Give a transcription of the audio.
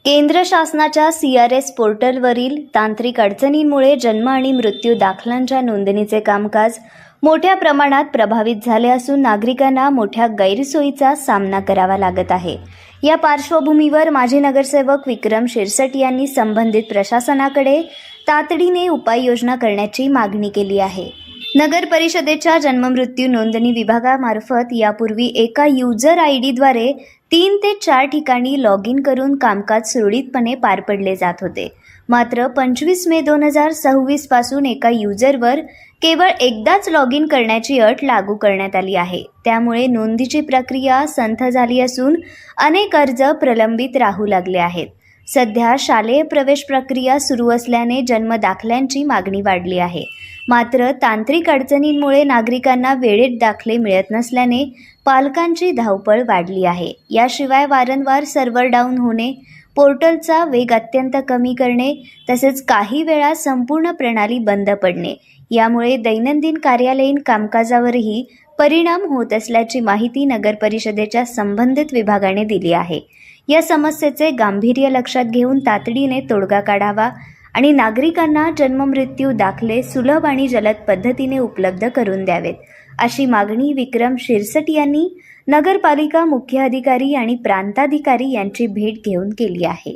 केंद्र शासनाच्या CRS पोर्टलवरील तांत्रिक अडचणींमुळे जन्म आणि मृत्यू दाखल्यांच्या नोंदणीचे कामकाज मोठ्या प्रमाणात प्रभावित झाले असून नागरिकांना मोठ्या गैरसोयीचा सामना करावा लागत आहे। या पार्श्वभूमीवर माजी नगरसेवक विक्रम शिरसट यांनी संबंधित प्रशासनाकडे तातडीने उपाययोजना करण्याची मागणी केली आहे। नगर परिषदेच्या जन्ममृत्यू नोंदणी विभागामार्फत यापूर्वी एका यूजर ID द्वारे 3 ते 4 ठिकाणी लॉग इन करून कामकाज सुरळीतपणे पार पडले जात होते। मात्र 25 मे 2026 पासून एका यूजरवर केवळ एकदाच लॉग इन करण्याची अट लागू करण्यात आली आहे। त्यामुळे नोंदीची प्रक्रिया संथ झाली असून अनेक अर्ज प्रलंबित राहू लागले आहेत। सध्या शालेय प्रवेश प्रक्रिया सुरू असल्याने जन्म दाखल्यांची मागणी वाढली आहे। मात्र तांत्रिक अडचणींमुळे नागरिकांना वेळेत दाखले मिळत नसल्याने पालकांची धावपळ वाढली आहे। याशिवाय वारंवार सर्व्हर डाऊन होणे, पोर्टलचा वेग अत्यंत कमी करणे तसेच काही वेळा संपूर्ण प्रणाली बंद पडणे यामुळे दैनंदिन कार्यालयीन कामकाजावरही परिणाम होत असल्याची माहिती नगर परिषदेच्या संबंधित विभागाने दिली आहे। या समस्येचे गांभीर्य लक्षात घेऊन तातडीने तोडगा काढावा आणि नागरिकांना जन्ममृत्यू दाखले सुलभ आणि जलद पद्धतीने उपलब्ध करून द्यावेत, अशी मागणी विक्रम शिरसट यांनी नगरपालिका मुख्य अधिकारी आणि प्रांताधिकारी यांची भेट घेऊन केली आहे।